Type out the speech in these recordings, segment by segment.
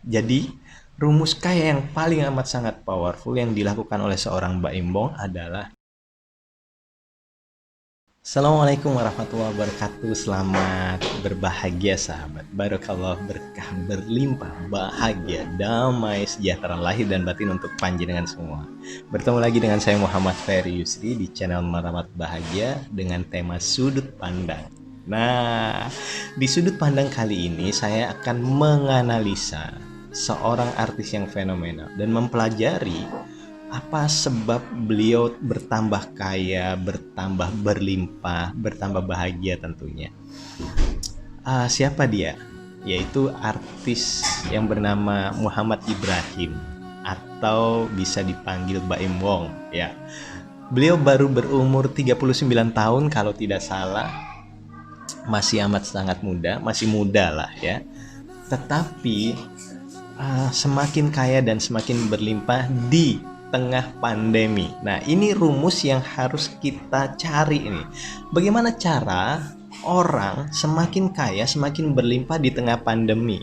Jadi, rumus kaya yang paling amat sangat powerful yang dilakukan oleh seorang Mbak Imbong adalah Assalamualaikum warahmatullahi wabarakatuh. Selamat berbahagia sahabat. Barakallah, berkah berlimpah, bahagia, damai, sejahtera lahir dan batin untuk panjenengan semua. Bertemu lagi dengan saya Muhammad Ferry Yusri di channel Meramat Bahagia dengan tema Sudut Pandang. Nah, di sudut pandang kali ini saya akan menganalisa seorang artis yang fenomenal dan mempelajari apa sebab beliau bertambah kaya, bertambah berlimpah, bertambah bahagia tentunya. Siapa dia? Yaitu artis yang bernama Muhammad Ibrahim atau bisa dipanggil Baim Wong ya. Beliau baru berumur 39 tahun kalau tidak salah. Masih amat sangat muda, masih muda lah ya. Tetapi semakin kaya dan semakin berlimpah di tengah pandemi. Nah, ini rumus yang harus kita cari ini. Bagaimana cara orang semakin kaya, semakin berlimpah di tengah pandemi?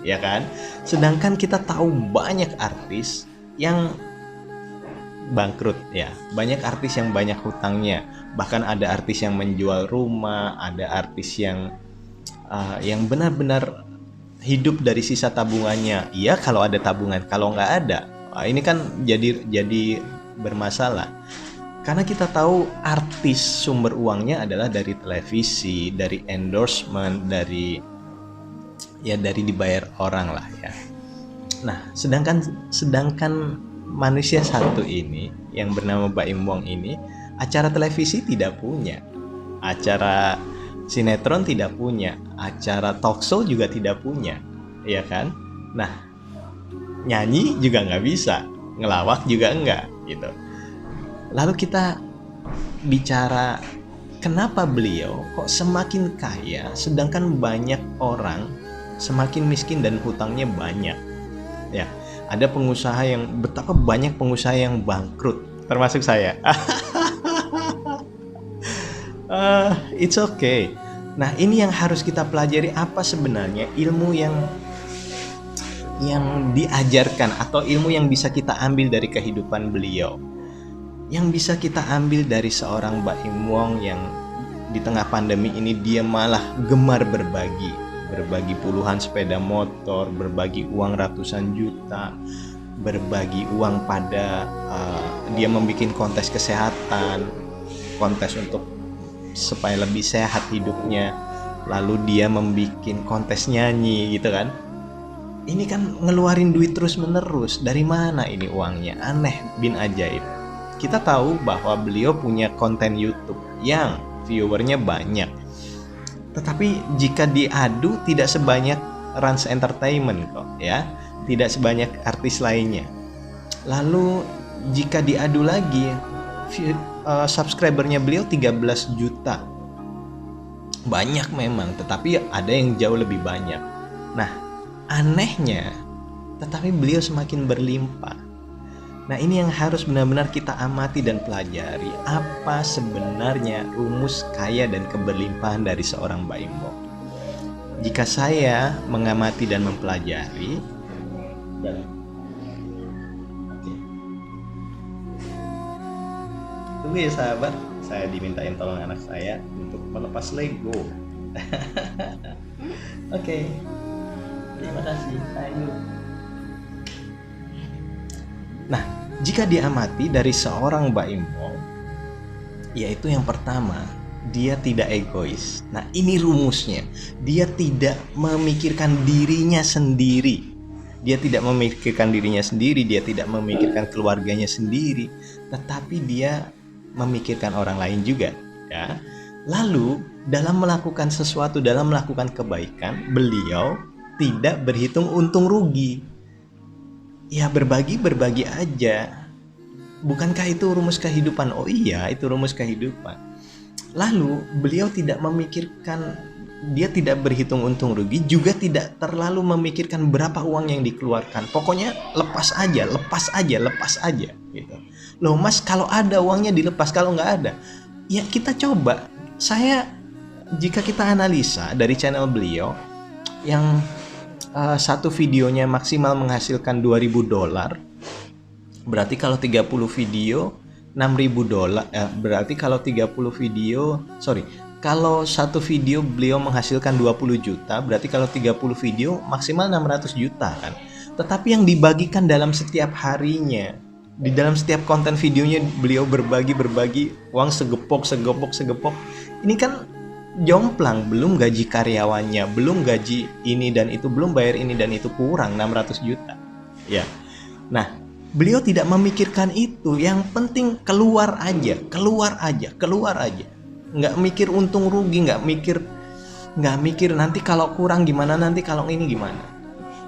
Ya kan? Sedangkan kita tahu banyak artis yang bangkrut ya. Banyak artis yang banyak hutangnya. Bahkan ada artis yang menjual rumah, ada artis yang benar-benar hidup dari sisa tabungannya. Iya kalau ada tabungan, kalau nggak ada, ini kan jadi bermasalah. Karena kita tahu artis sumber uangnya adalah dari televisi, dari endorsement, dari dibayar orang lah ya. Nah, sedangkan manusia satu ini yang bernama Baim Wong ini acara televisi tidak punya, acara sinetron tidak punya, acara talkshow juga tidak punya, ya kan? Nah, nyanyi juga nggak bisa, ngelawak juga nggak, gitu. Lalu kita bicara kenapa beliau kok semakin kaya, sedangkan banyak orang semakin miskin dan hutangnya banyak. Ya, ada pengusaha yang betapa banyak pengusaha yang bangkrut, termasuk saya. It's okay. Nah, ini yang harus kita pelajari, apa sebenarnya ilmu yang diajarkan atau ilmu yang bisa kita ambil dari kehidupan beliau. Yang bisa kita ambil dari seorang Baim Wong yang di tengah pandemi ini dia malah gemar berbagi puluhan sepeda motor, berbagi uang ratusan juta, berbagi uang pada dia membuat kontes kesehatan, kontes untuk supaya lebih sehat hidupnya, lalu dia membuat kontes nyanyi gitu kan. Ini kan ngeluarin duit terus menerus. Dari mana ini uangnya? Aneh bin ajaib. Kita tahu bahwa beliau punya konten YouTube yang viewernya banyak, tetapi jika diadu tidak sebanyak Rans Entertainment kok ya, tidak sebanyak artis lainnya. Lalu jika diadu lagi subscribernya beliau 13 juta. Banyak memang, tetapi ada yang jauh lebih banyak. Nah, anehnya tetapi beliau semakin berlimpah. Nah, ini yang harus benar-benar kita amati dan pelajari, apa sebenarnya rumus kaya dan keberlimpahan dari seorang Baim Wong. Jika saya mengamati dan mempelajari tunggu ya sahabat, saya dimintain tolong anak saya untuk melepas Lego. Oke. Terima kasih. Ayo. Nah, jika diamati dari seorang Baim Wong, yaitu yang pertama, dia tidak egois. Nah, ini rumusnya. Dia tidak memikirkan dirinya sendiri. Dia tidak memikirkan dirinya sendiri, dia tidak memikirkan keluarganya sendiri, tetapi dia memikirkan orang lain juga, ya. Lalu, dalam melakukan sesuatu, dalam melakukan kebaikan, beliau tidak berhitung untung rugi. Ya, berbagi aja. Bukankah itu rumus kehidupan? Oh iya, itu rumus kehidupan. Lalu, beliau tidak memikirkan, dia tidak berhitung untung rugi, juga tidak terlalu memikirkan berapa uang yang dikeluarkan. Pokoknya lepas aja gitu. Loh mas, kalau ada uangnya dilepas, kalau nggak ada, ya kita coba. Jika kita analisa dari channel beliau, yang satu videonya maksimal menghasilkan $2.000, berarti kalau 30 video $6.000, berarti kalau 30 video, kalau satu video beliau menghasilkan 20 juta, berarti kalau 30 video maksimal 600 juta kan. Tetapi yang dibagikan dalam setiap harinya, di dalam setiap konten videonya beliau berbagi uang segepok. Ini kan jomplang, belum gaji karyawannya, belum gaji ini dan itu, belum bayar ini dan itu, kurang 600 juta. Ya. Nah, beliau tidak memikirkan itu. Yang penting keluar aja. Nggak mikir untung rugi, nggak mikir nanti kalau kurang gimana, nanti kalau ini gimana.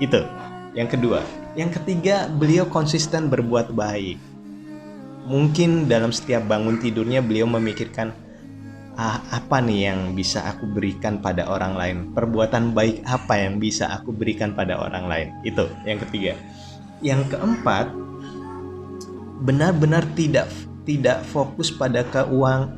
Itu yang kedua. Yang ketiga, beliau konsisten berbuat baik. Mungkin dalam setiap bangun tidurnya beliau memikirkan, apa nih yang bisa aku berikan pada orang lain, perbuatan baik apa yang bisa aku berikan pada orang lain. Itu yang ketiga. Yang keempat, benar-benar tidak fokus pada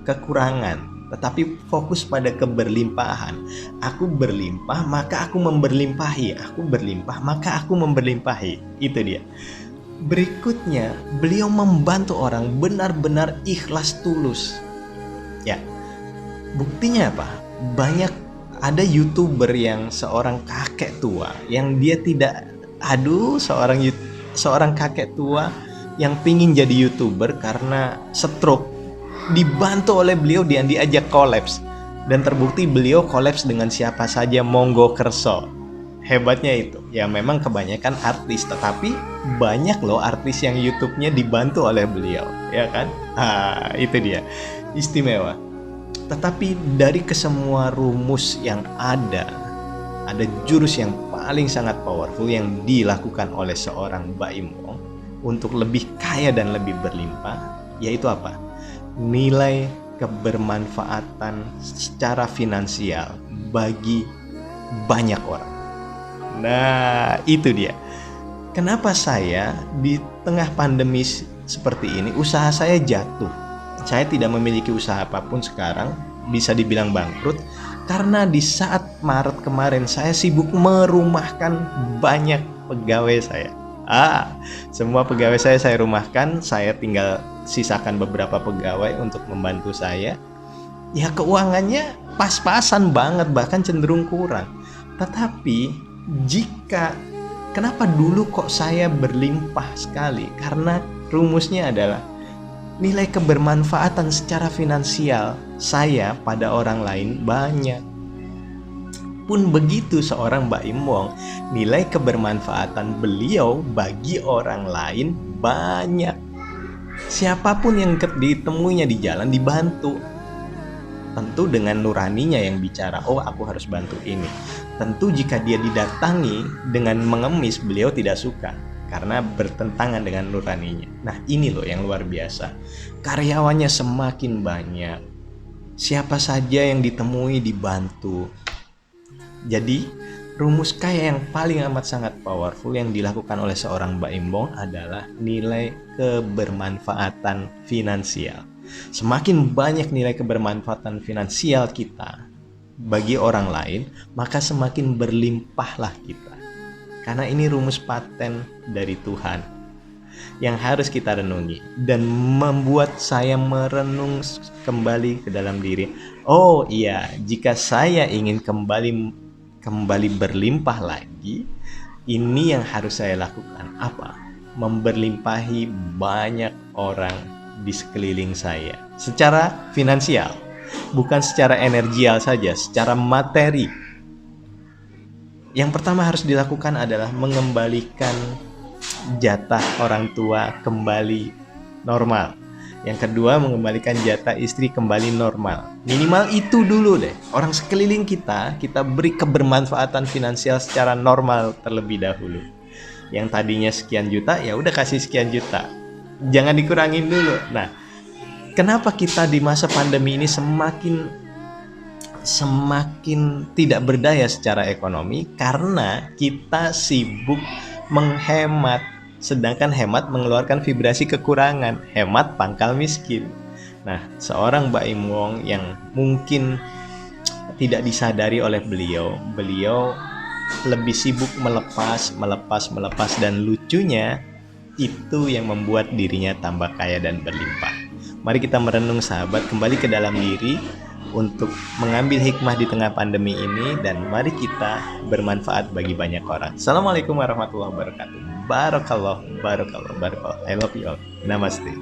kekurangan, tetapi fokus pada keberlimpahan. Aku berlimpah, maka aku memberlimpahi. Aku berlimpah, maka aku memberlimpahi. Itu dia. Berikutnya, beliau membantu orang benar-benar ikhlas tulus. Ya. Buktinya apa? Banyak ada YouTuber yang seorang kakek tua yang dia tidak, seorang kakek tua yang pingin jadi YouTuber karena stroke, dibantu oleh beliau, dia diajak kolaps, dan terbukti beliau kolaps dengan siapa saja, monggo kerso. Hebatnya itu ya, memang kebanyakan artis, tetapi banyak loh artis yang YouTube-nya dibantu oleh beliau, ya kan. Itu dia, istimewa. Tetapi dari kesemua rumus yang ada jurus yang paling sangat powerful yang dilakukan oleh seorang Baim Wong untuk lebih kaya dan lebih berlimpah, yaitu apa? Nilai kebermanfaatan secara finansial bagi banyak orang. Nah, itu dia. Kenapa saya di tengah pandemi seperti ini, usaha saya jatuh. Saya tidak memiliki usaha apapun sekarang, bisa dibilang bangkrut, karena di saat Maret kemarin saya sibuk merumahkan banyak pegawai saya. Semua pegawai saya rumahkan, saya tinggal sisakan beberapa pegawai untuk membantu saya. Ya, keuangannya pas-pasan banget, bahkan cenderung kurang. Tetapi kenapa dulu kok saya berlimpah sekali? Karena rumusnya adalah nilai kebermanfaatan secara finansial saya pada orang lain banyak. Pun begitu seorang Baim Wong, nilai kebermanfaatan beliau bagi orang lain banyak. Siapapun yang ditemuinya di jalan dibantu. Tentu dengan nuraninya yang bicara, aku harus bantu ini. Tentu jika dia didatangi dengan mengemis, beliau tidak suka karena bertentangan dengan nuraninya. Nah, ini loh yang luar biasa. Karyawannya semakin banyak. Siapa saja yang ditemui dibantu. Jadi, rumus kaya yang paling amat sangat powerful yang dilakukan oleh seorang Baim Wong adalah nilai kebermanfaatan finansial. Semakin banyak nilai kebermanfaatan finansial kita bagi orang lain, maka semakin berlimpahlah kita. Karena ini rumus paten dari Tuhan yang harus kita renungi dan membuat saya merenung kembali ke dalam diri. Oh iya, jika saya ingin kembali berlimpah lagi, ini yang harus saya lakukan. Apa? Memberlimpahi banyak orang di sekeliling saya secara finansial, bukan secara energial saja, secara materi. Yang pertama harus dilakukan adalah mengembalikan jatah orang tua kembali normal. Yang kedua, mengembalikan jatah istri kembali normal. Minimal itu dulu deh. Orang sekeliling kita beri kebermanfaatan finansial secara normal terlebih dahulu. Yang tadinya sekian juta, ya udah kasih sekian juta. Jangan dikurangin dulu. Nah, kenapa kita di masa pandemi ini semakin tidak berdaya secara ekonomi? Karena kita sibuk menghemat, sedangkan hemat mengeluarkan vibrasi kekurangan, hemat pangkal miskin. Nah, seorang Baim Wong yang mungkin tidak disadari oleh beliau lebih sibuk melepas, dan lucunya itu yang membuat dirinya tambah kaya dan berlimpah. Mari kita merenung sahabat, kembali ke dalam diri untuk mengambil hikmah di tengah pandemi ini, dan mari kita bermanfaat bagi banyak orang. Assalamualaikum warahmatullahi wabarakatuh. Barakallah, barakallah, barakallah. I love you all. Namaste.